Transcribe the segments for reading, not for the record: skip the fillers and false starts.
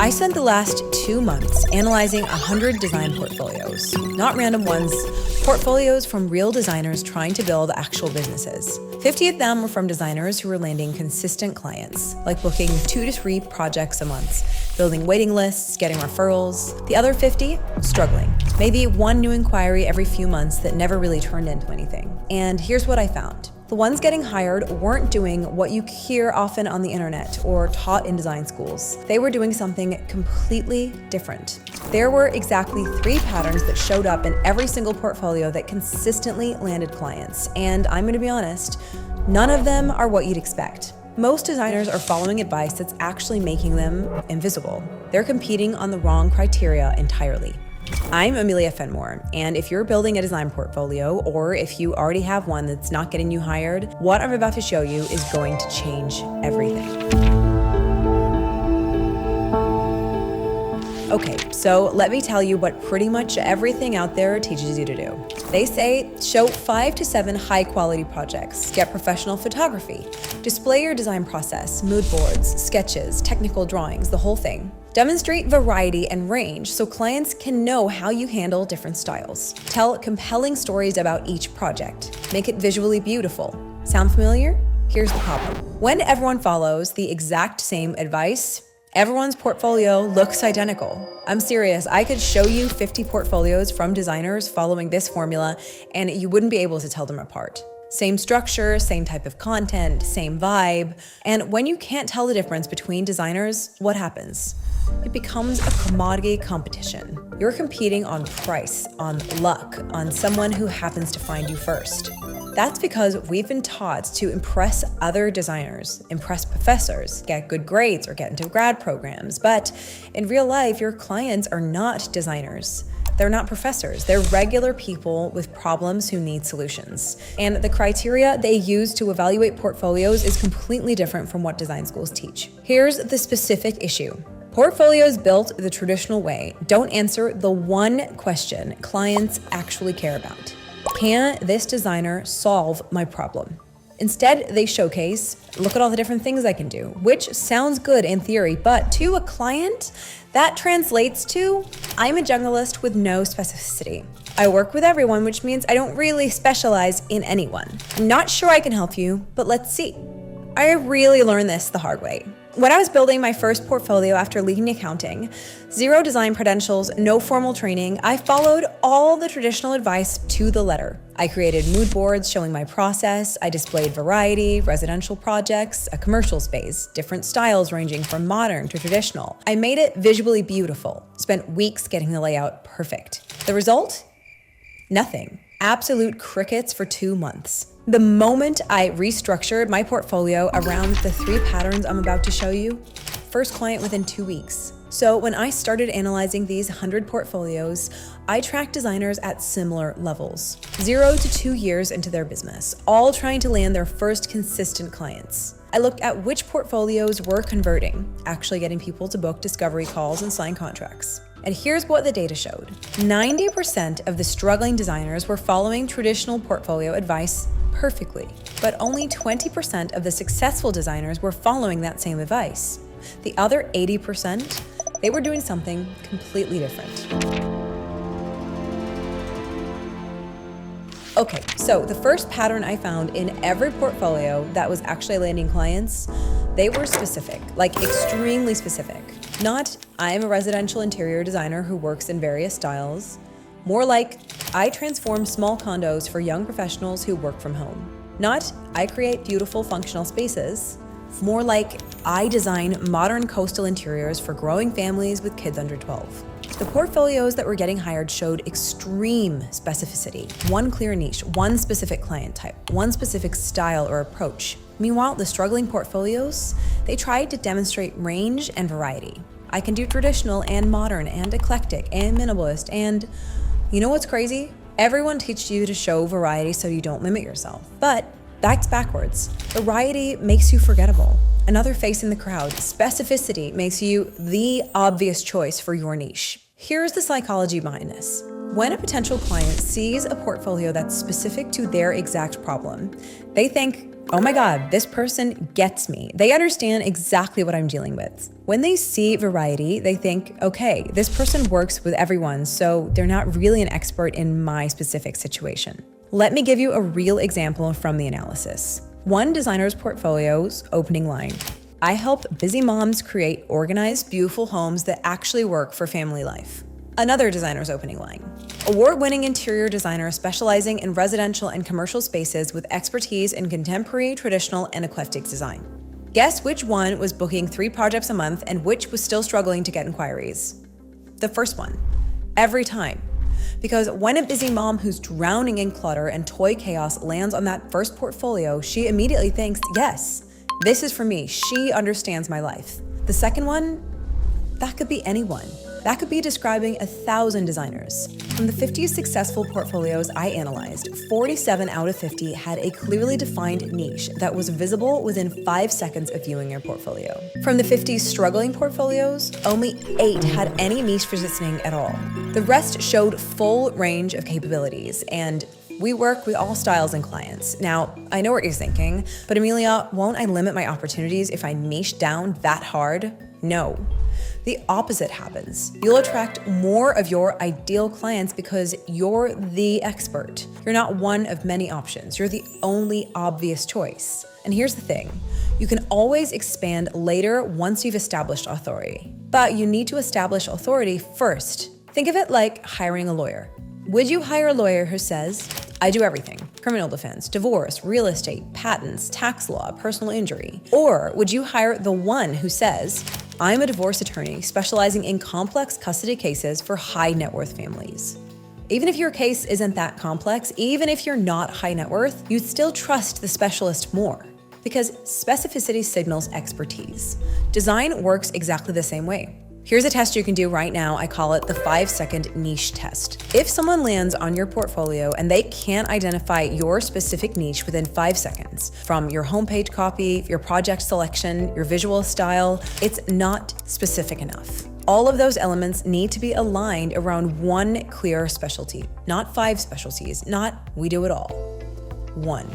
I spent the last 2 months analyzing 100 design portfolios, not random ones, portfolios from real designers trying to build actual businesses. 50 of them were from designers who were landing consistent clients, like booking 2 to 3 projects a month, building waiting lists, getting referrals. The other 50, struggling. Maybe one new inquiry every few months that never really turned into anything. And here's what I found. The ones getting hired weren't doing what you hear often on the internet or taught in design schools. They were doing something completely different. There were exactly 3 patterns that showed up in every single portfolio that consistently landed clients. And I'm gonna be honest, none of them are what you'd expect. Most designers are following advice that's actually making them invisible. They're competing on the wrong criteria entirely. I'm Amelia Fenmore, and if you're building a design portfolio, or if you already have one that's not getting you hired, what I'm about to show you is going to change everything. Okay, so let me tell you what pretty much everything out there teaches you to do. They say show 5 to 7 high-quality projects, get professional photography, display your design process, mood boards, sketches, technical drawings, the whole thing. Demonstrate variety and range so clients can know how you handle different styles. Tell compelling stories about each project. Make it visually beautiful. Sound familiar? Here's the problem. When everyone follows the exact same advice, everyone's portfolio looks identical. I'm serious, I could show you 50 portfolios from designers following this formula and you wouldn't be able to tell them apart. Same structure, same type of content, same vibe. And when you can't tell the difference between designers, what happens? It becomes a commodity competition. You're competing on price, on luck, on someone who happens to find you first. That's because we've been taught to impress other designers, impress professors, get good grades, or get into grad programs. But in real life, your clients are not designers. They're not professors. They're regular people with problems who need solutions. And the criteria they use to evaluate portfolios is completely different from what design schools teach. Here's the specific issue. Portfolios built the traditional way don't answer the one question clients actually care about. Can this designer solve my problem? Instead, they showcase, look at all the different things I can do, which sounds good in theory, but to a client, that translates to, I'm a generalist with no specificity. I work with everyone, which means I don't really specialize in anyone. I'm not sure I can help you, but let's see. I really learned this the hard way. When I was building my first portfolio after leaving accounting, 0 design credentials, no formal training, I followed all the traditional advice to the letter. I created mood boards showing my process, I displayed variety, residential projects, a commercial space, different styles ranging from modern to traditional. I made it visually beautiful, spent weeks getting the layout perfect. The result? Nothing. Absolute crickets for 2 months. The moment I restructured my portfolio around the 3 patterns I'm about to show you, first client within 2 weeks. So when I started analyzing these 100 portfolios, I tracked designers at similar levels, 0 to 2 years into their business, all trying to land their first consistent clients. I looked at which portfolios were converting, actually getting people to book discovery calls and sign contracts. And here's what the data showed. 90% of the struggling designers were following traditional portfolio advice perfectly, but only 20% of the successful designers were following that same advice. The other 80%, they were doing something completely different. Okay, so the first pattern I found in every portfolio that was actually landing clients, they were specific, like extremely specific. Not, I'm a residential interior designer who works in various styles. More like, I transform small condos for young professionals who work from home. Not, I create beautiful functional spaces. More like, I design modern coastal interiors for growing families with kids under 12. The portfolios that were getting hired showed extreme specificity, one clear niche, one specific client type, one specific style or approach. Meanwhile, the struggling portfolios, they tried to demonstrate range and variety. I can do traditional and modern and eclectic and minimalist and, you know what's crazy? Everyone teaches you to show variety so you don't limit yourself. But that's backwards. Variety makes you forgettable. Another face in the crowd. Specificity makes you the obvious choice for your niche. Here's the psychology behind this. When a potential client sees a portfolio that's specific to their exact problem, they think, oh my God, this person gets me. They understand exactly what I'm dealing with. When they see variety, they think, okay, this person works with everyone, so they're not really an expert in my specific situation. Let me give you a real example from the analysis. One designer's portfolio's opening line: I help busy moms create organized, beautiful homes that actually work for family life. Another designer's opening line: award-winning interior designer specializing in residential and commercial spaces with expertise in contemporary, traditional, and eclectic design. Guess which one was booking 3 projects a month and which was still struggling to get inquiries? The first one, every time. Because when a busy mom who's drowning in clutter and toy chaos lands on that first portfolio, she immediately thinks, yes, this is for me. She understands my life. The second one, that could be anyone. That could be describing 1,000 designers. From the 50 successful portfolios I analyzed, 47 out of 50 had a clearly defined niche that was visible within 5 seconds of viewing your portfolio. From the 50 struggling portfolios, only 8 had any niche positioning at all. The rest showed full range of capabilities, and we work with all styles and clients. Now, I know what you're thinking, but Amelia, won't I limit my opportunities if I niche down that hard? No. The opposite happens. You'll attract more of your ideal clients because you're the expert. You're not one of many options. You're the only obvious choice. And here's the thing. You can always expand later once you've established authority. But you need to establish authority first. Think of it like hiring a lawyer. Would you hire a lawyer who says, I do everything: criminal defense, divorce, real estate, patents, tax law, personal injury? Or would you hire the one who says, I'm a divorce attorney specializing in complex custody cases for high net worth families? Even if your case isn't that complex, even if you're not high net worth, you'd still trust the specialist more because specificity signals expertise. Design works exactly the same way. Here's a test you can do right now. I call it the 5-second niche test. If someone lands on your portfolio and they can't identify your specific niche within 5 seconds, from your homepage copy, your project selection, your visual style, it's not specific enough. All of those elements need to be aligned around one clear specialty, not 5 specialties, not we do it all. One.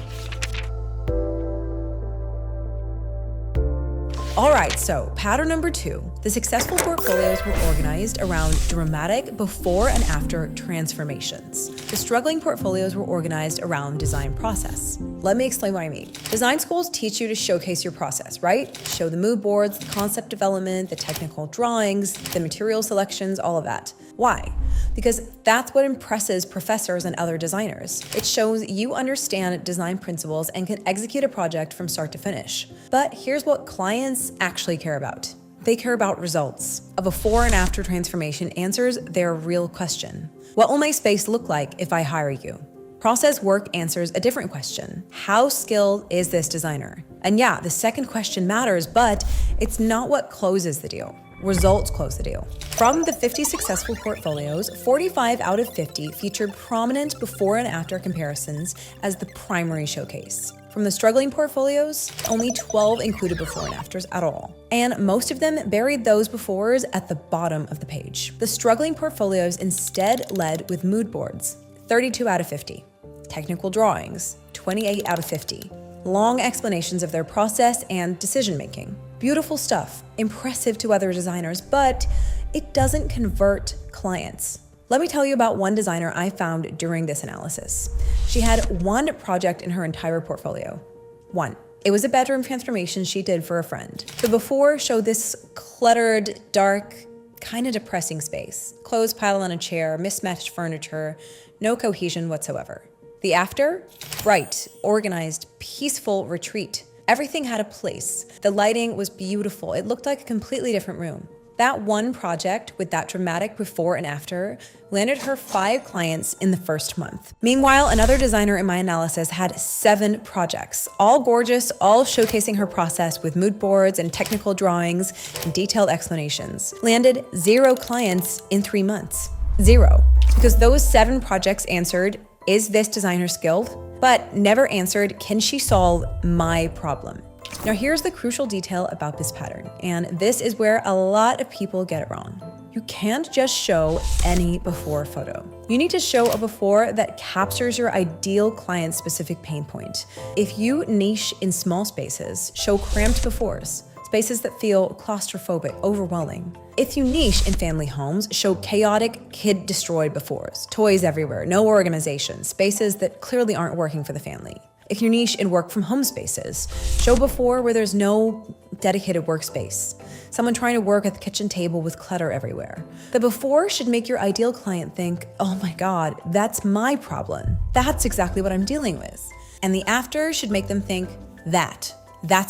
All right, so pattern number 2, the successful portfolios were organized around dramatic before and after transformations. The struggling portfolios were organized around design process. Let me explain what I mean. Design schools teach you to showcase your process, right? Show the mood boards, the concept development, the technical drawings, the material selections, all of that. Why? Because that's what impresses professors and other designers. It shows you understand design principles and can execute a project from start to finish. But here's what clients actually care about. They care about results. A before and after transformation answers their real question. What will my space look like if I hire you? Process work answers a different question. How skilled is this designer? And yeah, the second question matters, but it's not what closes the deal. Results close the deal. From the 50 successful portfolios, 45 out of 50 featured prominent before and after comparisons as the primary showcase. From the struggling portfolios, only 12 included before and afters at all. And most of them buried those befores at the bottom of the page. The struggling portfolios instead led with mood boards, 32 out of 50. Technical drawings, 28 out of 50. Long explanations of their process and decision-making. Beautiful stuff, impressive to other designers, but it doesn't convert clients. Let me tell you about one designer I found during this analysis. She had one project in her entire portfolio. One. It was a bedroom transformation she did for a friend. The before showed this cluttered, dark, kind of depressing space. Clothes piled on a chair, mismatched furniture, no cohesion whatsoever. The after? Bright, organized, peaceful retreat. Everything had a place. The lighting was beautiful. It looked like a completely different room. That one project with that dramatic before and after landed her 5 clients in the first month. Meanwhile, another designer in my analysis had 7 projects, all gorgeous, all showcasing her process with mood boards and technical drawings and detailed explanations. Landed 0 clients in 3 months. 0. Because those 7 projects answered, is this designer skilled? But never answered, can she solve my problem? Now here's the crucial detail about this pattern, and this is where a lot of people get it wrong. You can't just show any before photo. You need to show a before that captures your ideal client's specific pain point. If you niche in small spaces, show cramped befores, spaces that feel claustrophobic, overwhelming. If you niche in family homes, show chaotic, kid-destroyed befores, toys everywhere, no organization, spaces that clearly aren't working for the family. If you niche in work-from-home spaces, show before where there's no dedicated workspace, someone trying to work at the kitchen table with clutter everywhere. The before should make your ideal client think, oh my God, that's my problem. That's exactly what I'm dealing with. And the after should make them think, that's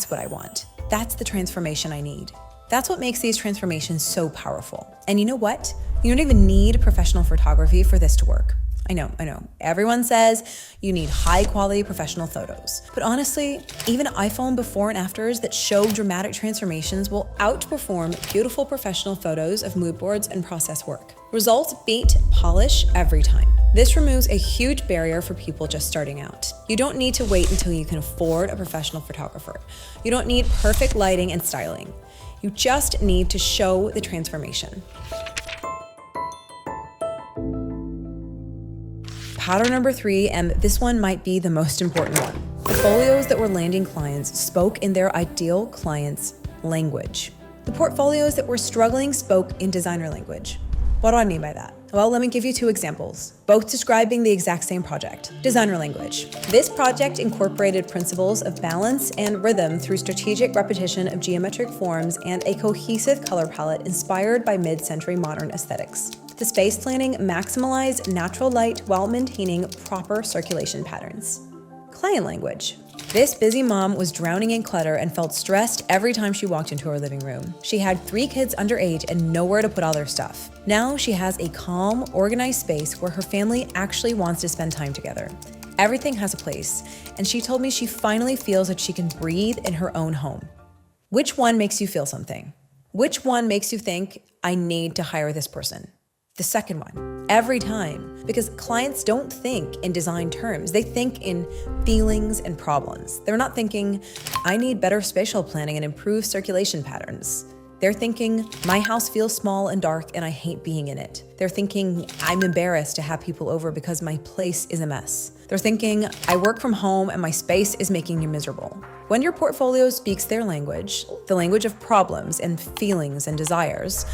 what I want. That's the transformation I need. That's what makes these transformations so powerful. And you know what? You don't even need professional photography for this to work. I know. Everyone says you need high quality professional photos. But honestly, even iPhone before and afters that show dramatic transformations will outperform beautiful professional photos of mood boards and process work. Results beat polish every time. This removes a huge barrier for people just starting out. You don't need to wait until you can afford a professional photographer. You don't need perfect lighting and styling. You just need to show the transformation. Pattern number 3, and this one might be the most important one. Portfolios that were landing clients spoke in their ideal client's language. The portfolios that were struggling spoke in designer language. What do I mean by that? Well, let me give you 2 examples, both describing the exact same project. Designer language. This project incorporated principles of balance and rhythm through strategic repetition of geometric forms and a cohesive color palette inspired by mid-century modern aesthetics. The space planning maximalized natural light while maintaining proper circulation patterns. Client language. This busy mom was drowning in clutter and felt stressed every time she walked into her living room. She had 3 kids underage and nowhere to put all their stuff. Now she has a calm, organized space where her family actually wants to spend time together. Everything has a place, and she told me she finally feels that she can breathe in her own home. Which one makes you feel something? Which one makes you think, I need to hire this person? The second one, every time, because clients don't think in design terms. They think in feelings and problems. They're not thinking, I need better spatial planning and improved circulation patterns. They're thinking, my house feels small and dark and I hate being in it. They're thinking, I'm embarrassed to have people over because my place is a mess. They're thinking, I work from home and my space is making me miserable. When your portfolio speaks their language, the language of problems and feelings and desires,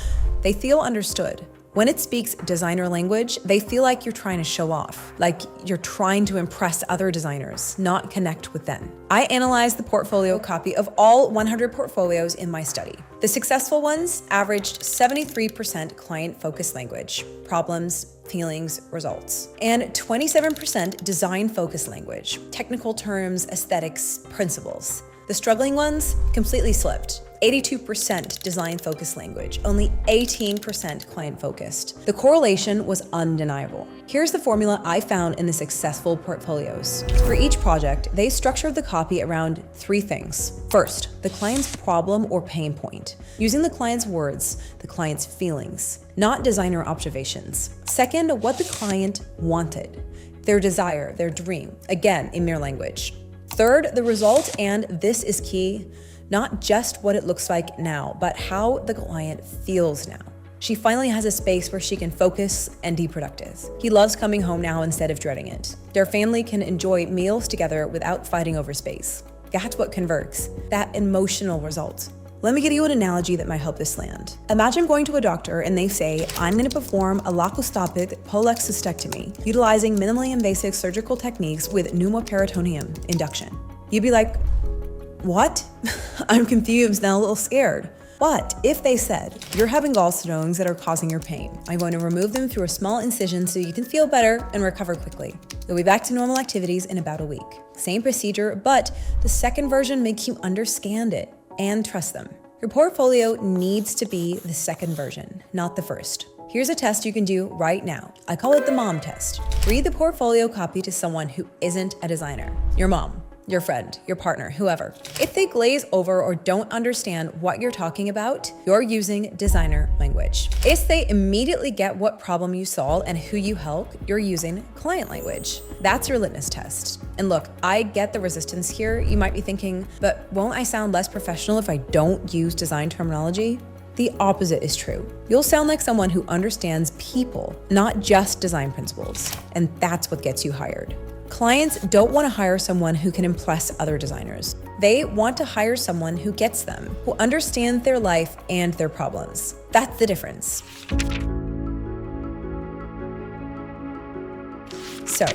they feel understood. When it speaks designer language, they feel like you're trying to show off, like you're trying to impress other designers, not connect with them. I analyzed the portfolio copy of all 100 portfolios in my study. The successful ones averaged 73% client-focused language, problems, feelings, results, and 27% design-focused language, technical terms, aesthetics, principles. The struggling ones completely slipped. 82% design-focused language, only 18% client-focused. The correlation was undeniable. Here's the formula I found in the successful portfolios. For each project, they structured the copy around 3 things. First, the client's problem or pain point, using the client's words, the client's feelings, not designer observations. Second, what the client wanted, their desire, their dream, again, in their language. Third, the result, and this is key, not just what it looks like now, but how the client feels now. She finally has a space where she can focus and be productive. He loves coming home now instead of dreading it. Their family can enjoy meals together without fighting over space. That's what converts, that emotional result. Let me give you an analogy that might help this land. Imagine going to a doctor and they say, I'm going to perform a laparoscopic cholecystectomy, utilizing minimally invasive surgical techniques with pneumoperitoneum induction. You'd be like, what? I'm confused and a little scared. But if they said, you're having gallstones that are causing your pain, I'm going to remove them through a small incision so you can feel better and recover quickly. You'll be back to normal activities in about a week. Same procedure, but the second version makes you understand it and trust them. Your portfolio needs to be the second version, not the first. Here's a test you can do right now. I call it the mom test. Read the portfolio copy to someone who isn't a designer. Your mom, your friend, your partner, whoever. If they glaze over or don't understand what you're talking about, you're using designer language. If they immediately get what problem you solve and who you help, you're using client language. That's your litmus test. And look, I get the resistance here. You might be thinking, but won't I sound less professional if I don't use design terminology? The opposite is true. You'll sound like someone who understands people, not just design principles, and that's what gets you hired. Clients don't want to hire someone who can impress other designers. They want to hire someone who gets them, who understands their life and their problems. That's the difference. So,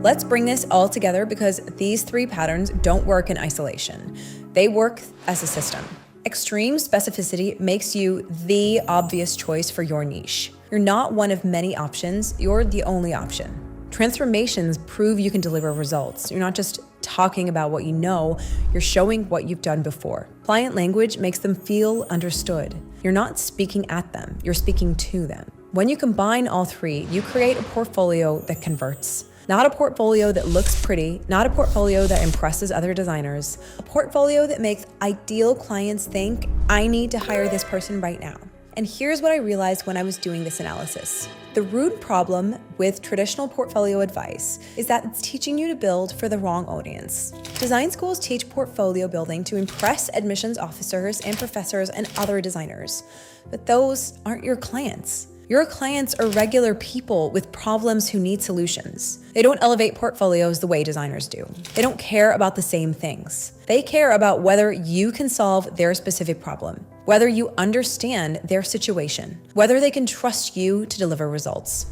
let's bring this all together because these 3 patterns don't work in isolation. They work as a system. Extreme specificity makes you the obvious choice for your niche. You're not one of many options, you're the only option. Transformations prove you can deliver results. You're not just talking about what you know, you're showing what you've done before. Client language makes them feel understood. You're not speaking at them, you're speaking to them. When you combine all 3, you create a portfolio that converts. Not a portfolio that looks pretty, not a portfolio that impresses other designers, a portfolio that makes ideal clients think, I need to hire this person right now. And here's what I realized when I was doing this analysis. The root problem with traditional portfolio advice is that it's teaching you to build for the wrong audience. Design schools teach portfolio building to impress admissions officers and professors and other designers, but those aren't your clients. Your clients are regular people with problems who need solutions. They don't elevate portfolios the way designers do. They don't care about the same things. They care about whether you can solve their specific problem, whether you understand their situation, whether they can trust you to deliver results.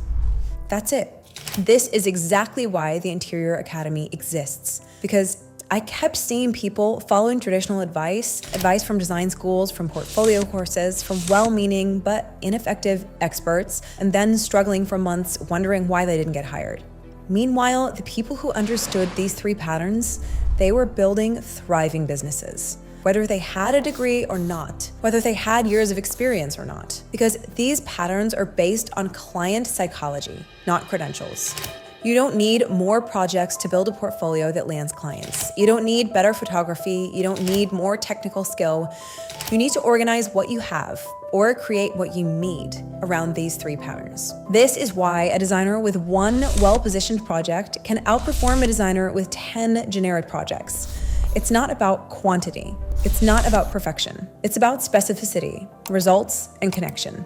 That's it. This is exactly why the Interior Academy exists, because I kept seeing people following traditional advice from design schools, from portfolio courses, from well-meaning but ineffective experts, and then struggling for months wondering why they didn't get hired. Meanwhile, the people who understood these 3 patterns, they were building thriving businesses, whether they had a degree or not, whether they had years of experience or not, because these patterns are based on client psychology, not credentials. You don't need more projects to build a portfolio that lands clients. You don't need better photography. You don't need more technical skill. You need to organize what you have or create what you need around these 3 patterns. This is why a designer with 1 well-positioned project can outperform a designer with 10 generic projects. It's not about quantity. It's not about perfection. It's about specificity, results, and connection.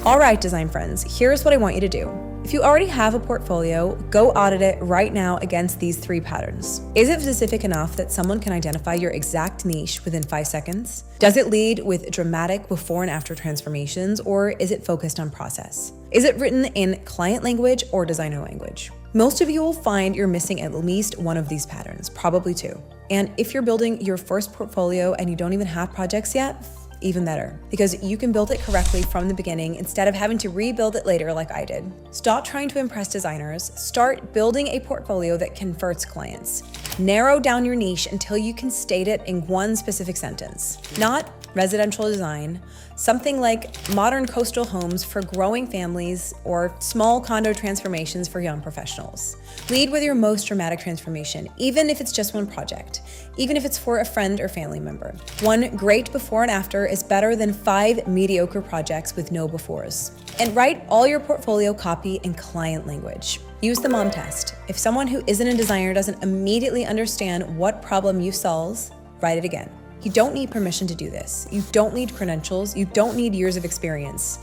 All right, design friends, here's what I want you to do. If you already have a portfolio, go audit it right now against these 3 patterns. Is it specific enough that someone can identify your exact niche within 5 seconds? Does it lead with dramatic before and after transformations, or is it focused on process? Is it written in client language or designer language? Most of you will find you're missing at least one of these patterns, probably 2. And if you're building your first portfolio and you don't even have projects yet, even better, because you can build it correctly from the beginning instead of having to rebuild it later like I did. Stop trying to impress designers. Start building a portfolio that converts clients. Narrow down your niche until you can state it in 1 specific sentence. Not residential design, something like modern coastal homes for growing families or small condo transformations for young professionals. Lead with your most dramatic transformation, even if it's just 1 project, even if it's for a friend or family member. 1 great before and after is better than 5 mediocre projects with no befores. And write all your portfolio copy in client language. Use the mom test. If someone who isn't a designer doesn't immediately understand what problem you solve, write it again. You don't need permission to do this. You don't need credentials. You don't need years of experience.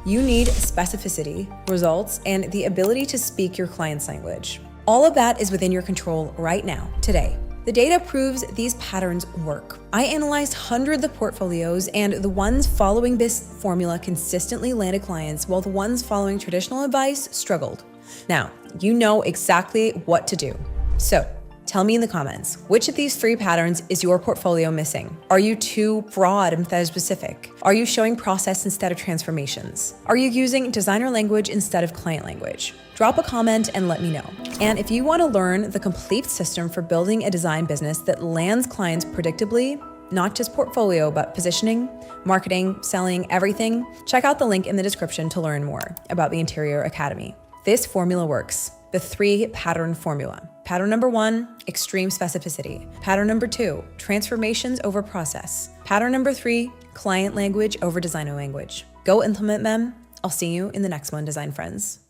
You need specificity, results, and the ability to speak your client's language. All of that is within your control right now, today. The data proves these patterns work. I analyzed hundreds of portfolios, and the ones following this formula consistently landed clients, while the ones following traditional advice struggled. Now, you know exactly what to do. So, tell me in the comments, which of these 3 patterns is your portfolio missing? Are you too broad instead of specific? Are you showing process instead of transformations? Are you using designer language instead of client language? Drop a comment and let me know. And if you want to learn the complete system for building a design business that lands clients predictably, not just portfolio, but positioning, marketing, selling, everything, check out the link in the description to learn more about the Interior Academy. This formula works. The 3-pattern formula. Pattern number 1, extreme specificity. Pattern number 2, transformations over process. Pattern number 3, client language over designer language. Go implement them. I'll see you in the next one, design friends.